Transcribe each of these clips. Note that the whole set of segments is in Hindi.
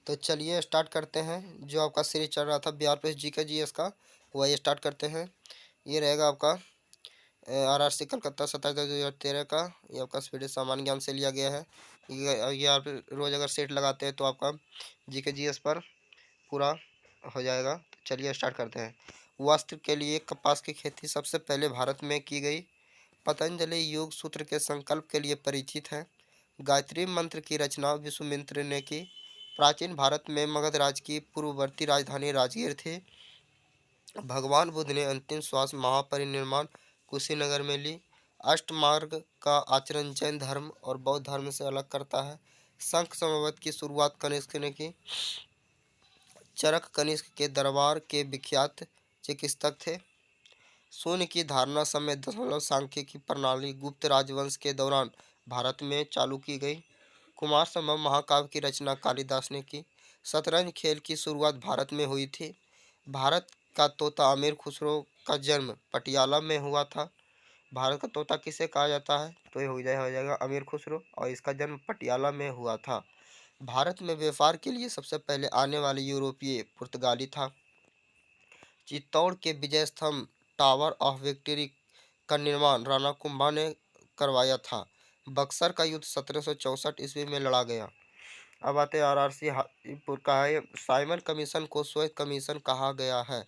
तो चलिए स्टार्ट करते हैं। जो आपका सीरीज चल रहा था बिहार पुलिस जी के जीएस का, वही स्टार्ट करते हैं। ये रहेगा आपका आरआरसी कलकत्ता 27/10/2013 का। ये आपका स्पीड सामान्य ज्ञान से लिया गया है। ये आप रोज़ अगर सेट लगाते हैं तो आपका जी के जीएस पर पूरा हो जाएगा। तो चलिए स्टार्ट करते हैं। वस्त्र के लिए कपास की खेती सबसे पहले भारत में की गई। पतंजलि योग सूत्र के संकल्प के लिए परिचित है। गायत्री मंत्र की रचना विश्वामित्र ने की। प्राचीन भारत में मगध राज्य की पूर्ववर्ती राजधानी राजगीर थी। भगवान बुद्ध ने अंतिम श्वास महापरिनिर्वाण कुशीनगर में ली। अष्टमार्ग का आचरण जैन धर्म और बौद्ध धर्म से अलग करता है। शंख समवत की शुरुआत कनिष्क ने की। चरक कनिष्क के दरबार के विख्यात चिकित्सक थे। शून्य की धारणा समेत दशमलव सांख्यिकी प्रणाली गुप्त राजवंश के दौरान भारत में चालू की गई। कुमार संभव महाकाव्य की रचना कालिदास ने की। शतरंज खेल की शुरुआत भारत में हुई थी। भारत का तोता अमीर खुसरो का जन्म पटियाला में हुआ था। भारत का तोता किसे कहा जाता है? तो ये हो जाएगा अमीर खुसरो, और इसका जन्म पटियाला में हुआ था। भारत में व्यापार के लिए सबसे पहले आने वाले यूरोपीय पुर्तगाली था। चित्तौड़ के विजय स्तंभ टावर ऑफ विक्ट्री का निर्माण राणा कुंभा ने करवाया था। बक्सर का युद्ध 1764 ईस्वी में लड़ा गया। अब आते हैं आरआरसी हाजीपुर का है। साइमन कमीशन को श्वेत कमीशन कहा गया है।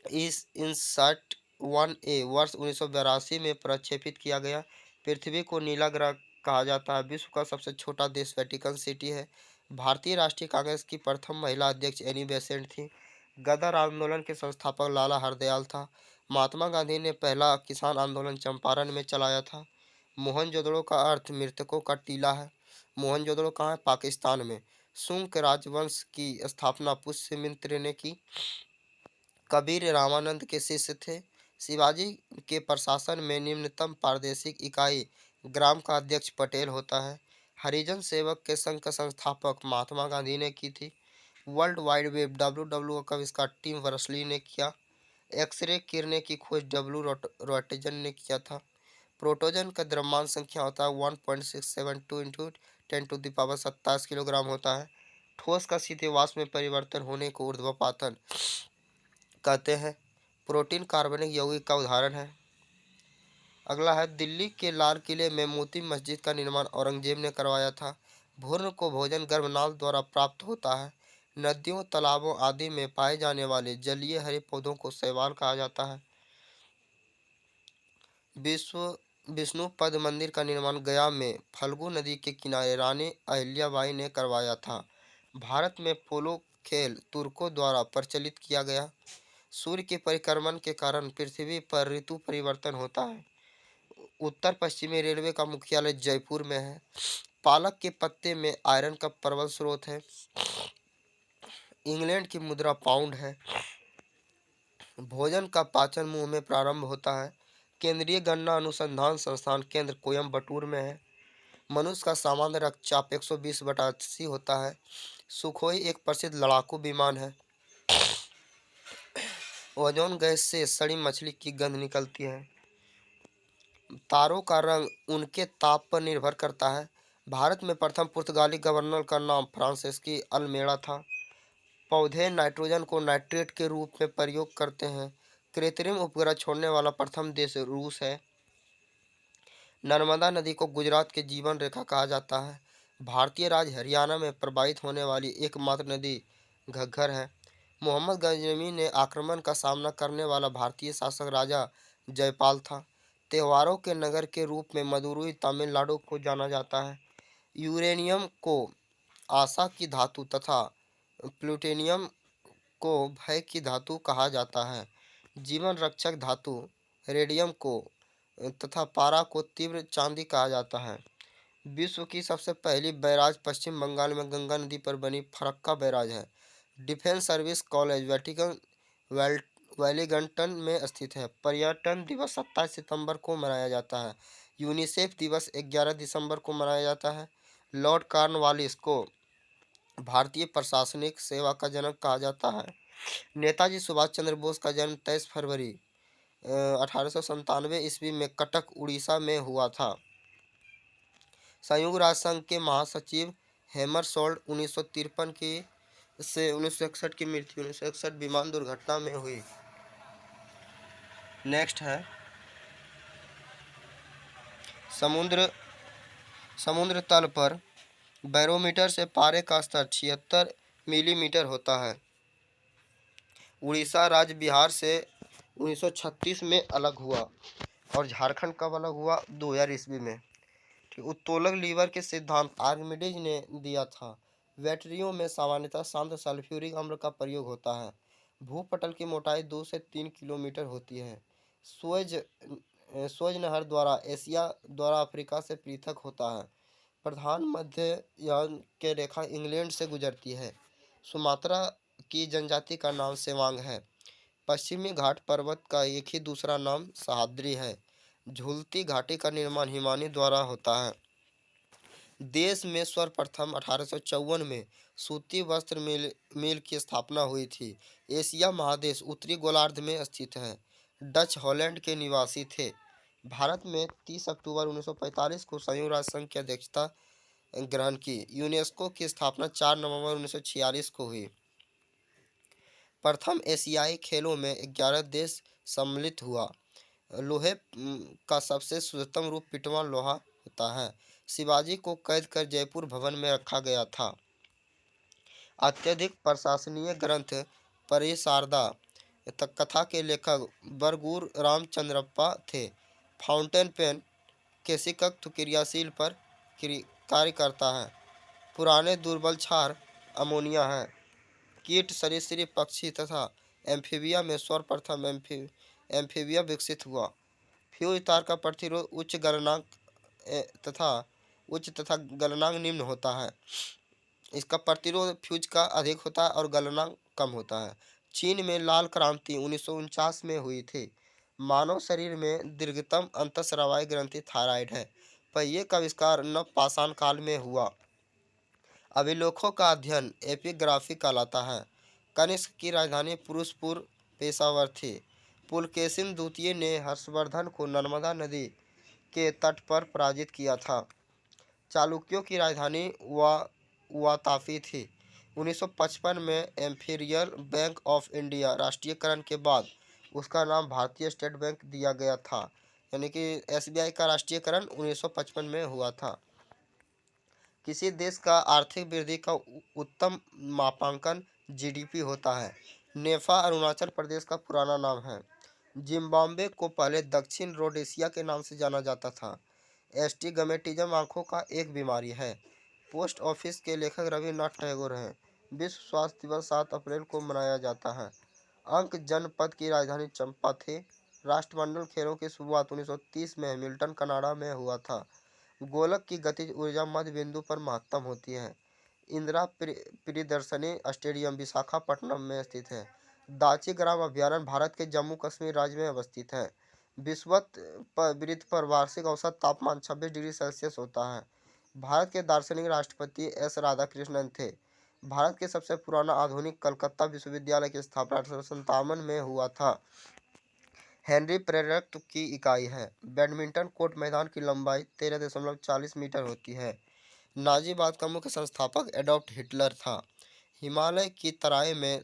इस इनसैट 1A वर्ष 1982 में प्रक्षेपित किया गया। पृथ्वी को नीला ग्रह कहा जाता है। विश्व का सबसे छोटा देश वेटिकन सिटी है। भारतीय राष्ट्रीय कांग्रेस की प्रथम महिला अध्यक्ष एनी बेसेंट थी। गदर आंदोलन के संस्थापक लाला हरदयाल था। महात्मा गांधी ने पहला किसान आंदोलन चंपारण में चलाया था। मोहनजोदड़ो का अर्थ मृतकों का टीला है। मोहनजोदड़ो कहाँ है? पाकिस्तान में। शुंग राजवंश की स्थापना पुष्यमित्र ने की। कबीर रामानंद के शिष्य थे। शिवाजी के प्रशासन में निम्नतम प्रादेशिक इकाई ग्राम का अध्यक्ष पटेल होता है। हरिजन सेवक के संघ का संस्थापक महात्मा गांधी ने की थी। वर्ल्ड वाइड वेब WW का आविष्कार टिम वर्सली ने किया। एक्सरे किरणें की खोज रोटजन ने किया था। प्रोटोजन का द्रव्यमान संख्या होता है 1.672 इंटू 10⁻27 किलोग्राम होता है। ठोस का सीधे वाष्प में परिवर्तन होने को ऊर्ध्वपातन कहते हैं। प्रोटीन कार्बनिक यौगिक का उदाहरण है। अगला है दिल्ली के लाल किले में मोती मस्जिद का निर्माण औरंगजेब ने करवाया था। भूर्ण को भोजन गर्भनाल द्वारा प्राप्त होता है। नदियों तालाबों आदि में पाए जाने वाले जलीय हरे पौधों को शैवाल कहा जाता है। विश्व विष्णु पद मंदिर का निर्माण गया में फल्गु नदी के किनारे रानी अहिल्याबाई ने करवाया था। भारत में पोलो खेल तुर्कों द्वारा प्रचलित किया गया। सूर्य के परिक्रमण के कारण पृथ्वी पर ऋतु परिवर्तन होता है। उत्तर पश्चिमी रेलवे का मुख्यालय जयपुर में है। पालक के पत्ते में आयरन का प्रबल स्रोत है। इंग्लैंड की मुद्रा पाउंड है। भोजन का पाचन मुंह में प्रारंभ होता है। केंद्रीय गन्ना अनुसंधान संस्थान केंद्र कोयम्बटूर में है। मनुष्य का सामान्य रक्तचाप 120/80 होता है। सुखोई एक प्रसिद्ध लड़ाकू विमान है। ओजोन गैस से सड़ी मछली की गंध निकलती है। तारों का रंग उनके ताप पर निर्भर करता है। भारत में प्रथम पुर्तगाली गवर्नर का नाम फ्रांसिस्की अल्मेड़ा था। पौधे नाइट्रोजन को नाइट्रेट के रूप में प्रयोग करते हैं। कृत्रिम उपग्रह छोड़ने वाला प्रथम देश रूस है। नर्मदा नदी को गुजरात के जीवन रेखा कहा जाता है। भारतीय राज्य हरियाणा में प्रवाहित होने वाली एकमात्र नदी घग्गर है। मोहम्मद गजनवी ने आक्रमण का सामना करने वाला भारतीय शासक राजा जयपाल था। त्योहारों के नगर के रूप में मदुरई तमिलनाडु को जाना जाता है। यूरेनियम को आशा की धातु तथा प्लूटोनियम को भय की धातु कहा जाता है। जीवन रक्षक धातु रेडियम को तथा पारा को तीव्र चांदी कहा जाता है। विश्व की सबसे पहली बैराज पश्चिम बंगाल में गंगा नदी पर बनी फरक्का बैराज है। Defence service college Vatican Wellington में स्थित है। पर्यटन दिवस 27 सितंबर को मनाया जाता है। यूनिसेफ दिवस 11 दिसंबर को मनाया जाता है। लॉर्ड कॉर्नवालिस को भारतीय प्रशासनिक सेवा का जनक कहा जाता है। नेताजी सुभाष चंद्र बोस का जन्म 23 फरवरी 1897 ईस्वी में कटक उड़ीसा में हुआ था। संयुक्त राष्ट्र संघ के महासचिव हैमरसोल्ड 1953 की से 1961 की मृत्यु 1961 विमान दुर्घटना में हुई। नेक्स्ट है समुद्र समुद्र तल पर बैरोमीटर से पारे का स्तर 76 मिलीमीटर होता है। उड़ीसा राज्य बिहार से 1936 में अलग हुआ और झारखंड कब अलग हुआ? 2000 ईस्वी में। ठीक, उत्तोलक लीवर के सिद्धांत आर्किमिडीज ने दिया था। बैटरियों में सामान्यतः शांत सल्फ्यूरिक अम्ल का प्रयोग होता है। भूपटल की मोटाई 2 से 3 किलोमीटर होती है। स्वेज नहर द्वारा एशिया द्वारा अफ्रीका से पृथक होता है। प्रधान मध्य यान के रेखा इंग्लैंड से गुजरती है। सुमात्रा की जनजाति का नाम सेवांग है। पश्चिमी घाट पर्वत का एक ही दूसरा नाम सह्याद्री है। झूलती घाटी का निर्माण हिमानी द्वारा होता है। देश में सर्वप्रथम 1854 में सूती वस्त्र मिल की स्थापना हुई थी। एशिया महादेश उत्तरी गोलार्ध में स्थित है। डच हॉलैंड के निवासी थे। भारत में 30 अक्टूबर 1945 को संयुक्त राष्ट्र संघ की अध्यक्षता ग्रहण की। यूनेस्को की स्थापना 4 नवंबर 1946 को हुई। प्रथम एशियाई खेलों में 11 देश सम्मिलित हुआ। लोहे का सबसे शुद्धतम रूप पिटवा लोहा होता है। शिवाजी को कैद कर जयपुर भवन में रखा गया था। अत्यधिक प्रशंसनीय ग्रंथ परिशारदा कथा के लेखक बरगूर रामचंद्रप्पा थे। फाउंटेन पेन केशिकत्व क्रियाशील पर कार्य करता है। पुराने दुर्बल क्षार अमोनिया है। कीट सरीसृप पक्षी तथा एम्फीबिया में सर्वप्रथम एम्फीबिया विकसित हुआ। फ्यूज तार का प्रतिरोध उच्च तथा गलनांक निम्न होता है। इसका प्रतिरोध फ्यूज का अधिक होता है और गलनांक कम होता है। चीन में लाल क्रांति 1949 में हुई थी। मानव शरीर में दीर्घतम अंतःस्रावी ग्रंथि थायराइड है। पहिए का आविष्कार नवपाषाण काल में हुआ। अभिलेखों का अध्ययन एपिग्राफी कहलाता है। कनिष्क की राजधानी पुरुषपुर पेशावर थी। पुलकेशिन द्वितीय ने हर्षवर्धन को नर्मदा नदी के तट पर पराजित किया था। चालुक्यों की राजधानी वाताफी थी। 1955 में इम्पीरियल बैंक ऑफ इंडिया राष्ट्रीयकरण के बाद उसका नाम भारतीय स्टेट बैंक दिया गया था। यानी कि एसबीआई का राष्ट्रीयकरण 1955 में हुआ था। किसी देश का आर्थिक वृद्धि का उत्तम मापांकन जीडीपी होता है। नेफा अरुणाचल प्रदेश का पुराना नाम है। जिम्बाब्वे को पहले दक्षिण रोडेशिया के नाम से जाना जाता था। एस्टिगमेटिज्म आंखों का एक बीमारी है। पोस्ट ऑफिस के लेखक रविन्द्रनाथ टैगोर हैं। विश्व स्वास्थ्य दिवस 7 अप्रैल को मनाया जाता है। अंक जनपद की राजधानी चंपा थी। राष्ट्रमंडल खेलों की शुरुआत 1930 में हैमिल्टन कनाडा में हुआ था। गोलक की गतिज ऊर्जा मध्य बिंदु पर महत्तम होती है। इंदिरा प्रियदर्शनी स्टेडियम विशाखापट्टनम में स्थित है। दाची ग्राम अभयारण्य भारत के जम्मू कश्मीर राज्य में अवस्थित है। विश्ववृत्त पर वार्षिक औसत तापमान 26 डिग्री सेल्सियस होता है। भारत के दार्शनिक राष्ट्रपति एस राधाकृष्णन थे। भारत के सबसे पुराना आधुनिक कलकत्ता विश्वविद्यालय की स्थापना 1857 में हुआ था। हेनरी प्रेरक की इकाई है। बैडमिंटन कोर्ट मैदान की लंबाई 13.40 मीटर होती है। नाजीवाद का मुख्य संस्थापक एडॉल्फ हिटलर था। हिमालय की तराई में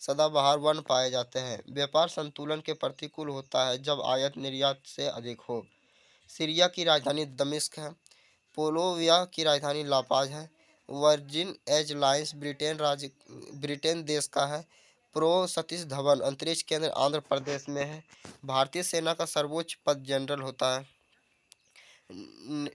सदाबहार वन पाए जाते हैं। व्यापार संतुलन के प्रतिकूल होता है जब आयात निर्यात से अधिक हो। सीरिया की राजधानी दमिश्क है। पोलोविया की राजधानी लापाज है। वर्जिन एयरलाइंस ब्रिटेन देश का है। प्रो सतीश धवन अंतरिक्ष केंद्र आंध्र प्रदेश में है। भारतीय सेना का सर्वोच्च पद जनरल होता है।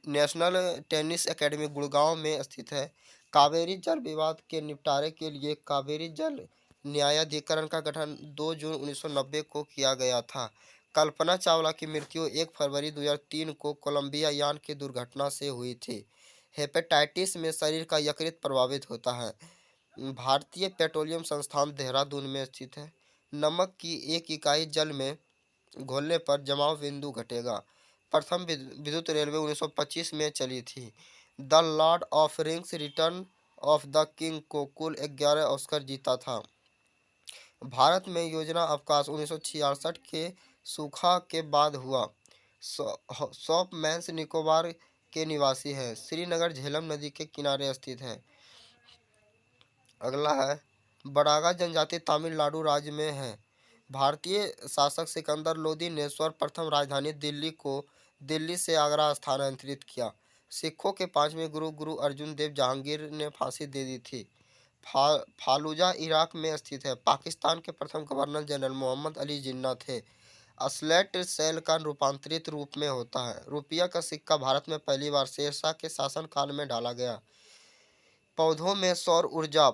नेशनल टेनिस एकेडमी गुड़गांव में स्थित है। कावेरी जल विवाद के निपटारे के लिए कावेरी जल न्यायाधिकरण का गठन 2 जून 1990 को किया गया था। कल्पना चावला की मृत्यु 1 फरवरी 2003 को कोलंबिया यान की दुर्घटना से हुई थी। हेपेटाइटिस में शरीर का यकृत प्रभावित होता है। भारतीय पेट्रोलियम संस्थान देहरादून में स्थित है। नमक की 1 इकाई जल में घोलने पर जमाव बिंदु घटेगा। प्रथम विद्युत रेलवे 1925 में चली थी। The Lord of rings return of the king को कुल 11 ऑस्कर जीता था। भारत में योजना अवकाश 1966 के सूखा के बाद हुआ। शॉपमैन्स निकोबार के निवासी हैं। श्रीनगर झेलम नदी के किनारे स्थित है। अगला है बड़ागा जनजाति तमिलनाडु राज्य में है। भारतीय शासक सिकंदर लोदी ने सर्वप्रथम राजधानी दिल्ली को दिल्ली से आगरा स्थानांतरित किया। सिखों के पांचवें गुरु गुरु अर्जुन देव जहांगीर ने फांसी दे दी थी। फालूजा इराक में स्थित है। पाकिस्तान के प्रथम गवर्नर जनरल मोहम्मद अली जिन्ना थे। स्लेट सेल का रूपांतरित रूप में होता है। रुपया का सिक्का भारत में पहली बार शेरशाह के शासनकाल में डाला गया। पौधों में सौर ऊर्जा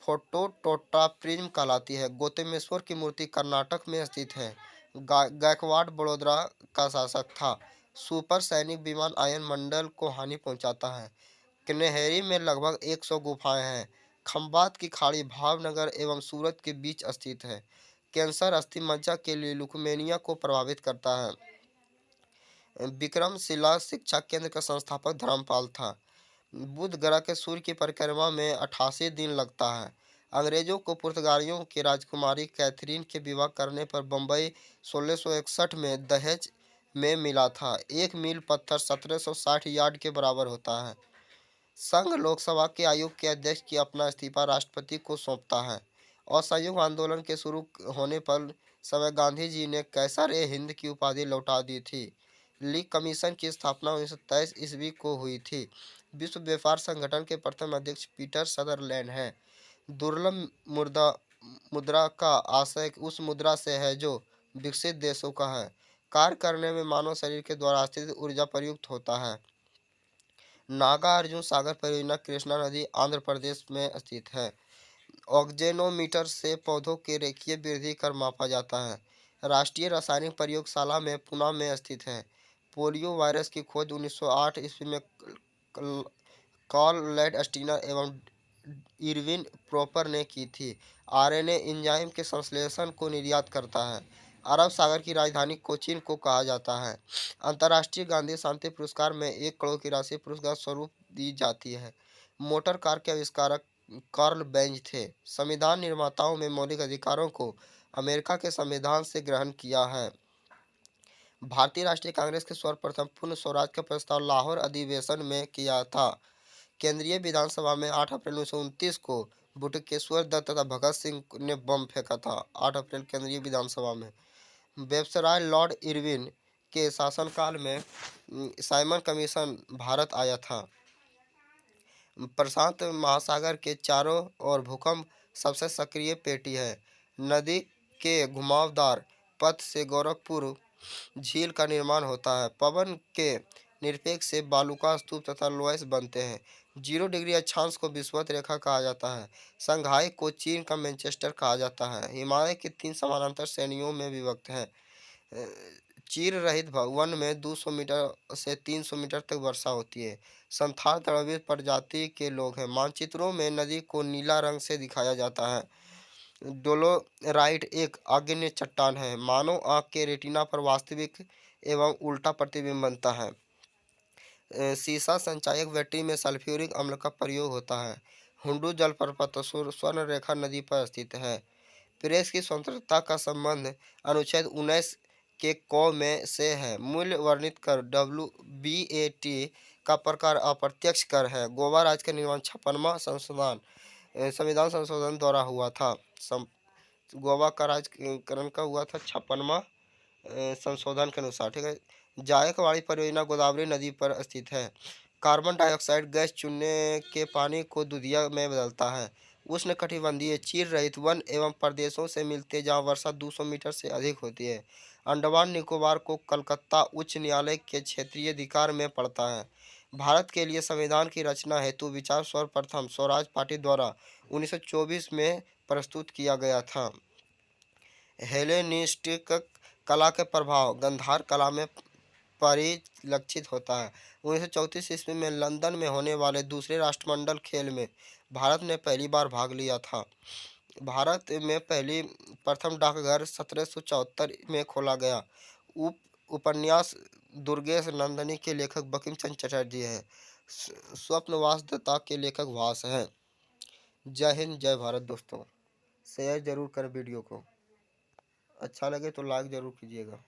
फोटोटोट्रा प्रिज्म कहलाती है। गौतमेश्वर की मूर्ति कर्नाटक में स्थित है। गायकवाड़ बड़ौदा का शासक था। सुपर सैनिक विमान आयन मंडल को हानि पहुंचाता है। कन्हेरी में लगभग 100 गुफाएं हैं। खंबात की खाड़ी भावनगर एवं सूरत के बीच स्थित है। कैंसर अस्थि मज्जा के लिए लुकेमिया को प्रभावित करता है। विक्रमशिला शिक्षा केंद्र का संस्थापक धर्मपाल था। बुध ग्रह के सूर्य की परिक्रमा में 88 दिन लगता है। अंग्रेजों को पुर्तगालियों की राजकुमारी कैथरीन के विवाह करने पर बम्बई 1661 में दहेज में मिला था। 1 मील पत्थर 1760 यार्ड के बराबर होता है। संघ लोकसभा के आयोग के अध्यक्ष की अपना इस्तीफा राष्ट्रपति को सौंपता है। असहयोग आंदोलन के शुरू होने पर समय गांधी जी ने कैसर ए हिंद की उपाधि लौटा दी थी। लीग कमीशन की स्थापना 1923 ईस्वी को हुई थी। विश्व व्यापार संगठन के प्रथम अध्यक्ष पीटर सदरलैंड हैं। दुर्लभ मुद्रा का आशय उस मुद्रा से है जो विकसित देशों का है। कार्य करने में मानव शरीर के द्वारा स्थित ऊर्जा प्रयुक्त होता है। नागार्जुन सागर परियोजना कृष्णा नदी आंध्र प्रदेश में स्थित है। ऑक्जेनोमीटर से पौधों की रेखीय वृद्धि कर मापा जाता है। राष्ट्रीय रासायनिक प्रयोगशाला में पुणे में स्थित है। पोलियो वायरस की खोज 1908 ईस्वी में कार्ल लैंडस्टीनर एवं इरविन प्रॉपर ने की थी। आरएनए एंजाइम के संश्लेषण को निर्यात करता है। अरब सागर की राजधानी कोचीन को कहा जाता है। अंतर्राष्ट्रीय गांधी शांति पुरस्कार में 1 करोड़ की राशि पुरस्कार स्वरूप दी जाती है। मोटर कार के आविष्कारक कार्ल बेंज थे। संविधान निर्माताओं में मौलिक अधिकारों को अमेरिका के संविधान से ग्रहण किया है। भारतीय राष्ट्रीय कांग्रेस के सर्वप्रथम पूर्ण स्वराज का प्रस्ताव लाहौर अधिवेशन में किया था। केंद्रीय विधानसभा में 8 अप्रैल 1929 को बटुकेश्वर दत्त तथा भगत सिंह ने बम फेंका था। 8 अप्रैल केंद्रीय विधानसभा में। वायसराय लॉर्ड इरविन के शासनकाल में साइमन कमीशन भारत आया था। प्रशांत महासागर के चारों ओर भूकंप सबसे सक्रिय पेटी है। नदी के घुमावदार पथ से गोरखपुर झील का निर्माण होता है। पवन के निरपेक्ष से बालुका स्तूप तथा लोयस बनते हैं। 0 डिग्री अक्षांश को विषुवत रेखा कहा जाता है। संघाई को चीन का मैनचेस्टर कहा जाता है। हिमालय की 3 समानांतर श्रेणियों में विभक्त है। चीर रहित वन में 200 मीटर से 300 मीटर तक वर्षा होती है। संथाल द्रविड़ प्रजाति के लोग हैं। मानचित्रों में नदी को नीला रंग से दिखाया जाता है। डोलोराइट एक आग्नेय चट्टान है। मानव आँख के रेटिना पर वास्तविक एवं उल्टा प्रतिबिंब बनता है। सीसा संचायक बैटरी में सल्फ्यूरिक अम्ल का प्रयोग होता है। हुंडू जलप्रपात स्वर्ण रेखा नदी पर स्थित है। प्रेस की स्वतंत्रता का संबंध अनुच्छेद 19 के क में से है। मूल्य वर्णित कर WBAT का प्रकार अप्रत्यक्ष कर है। गोवा राज्य का निर्माण 56वां संविधान संशोधन द्वारा हुआ था। गोवा का राज्यकरण का हुआ था 56वां संशोधन के अनुसार। ठीक है। जायकवाड़ी परियोजना गोदावरी नदी पर स्थित है। कार्बन डाइऑक्साइड गैस चूने के पानी को दूधिया में बदलता है। उष्णकटिबंधीय चीर रहित वन एवं प्रदेशों से मिलते जहाँ वर्षा 200 मीटर से अधिक होती है। अंडमान निकोबार को कलकत्ता उच्च न्यायालय के क्षेत्रीय अधिकार में पड़ता है। भारत के लिए संविधान की रचना हेतु विचार सर्वप्रथम स्वराज पार्टी द्वारा 1924 में प्रस्तुत किया गया था। हेलेनिस्टिक कला के प्रभाव गांधार कला में परिलक्षित होता है। 1934 ईस्वी में लंदन में होने वाले दूसरे राष्ट्रमंडल खेल में भारत ने पहली बार भाग लिया था। भारत में प्रथम डाकघर 1774 में खोला गया। उपन्यास दुर्गेश नंदिनी के लेखक बंकिम चंद्र चटर्जी हैं। स्वप्नवासदत्ता के लेखक भास हैं। जय हिंद जय भारत दोस्तों। शेयर जरूर करें वीडियो को। अच्छा लगे तो लाइक ज़रूर कीजिएगा।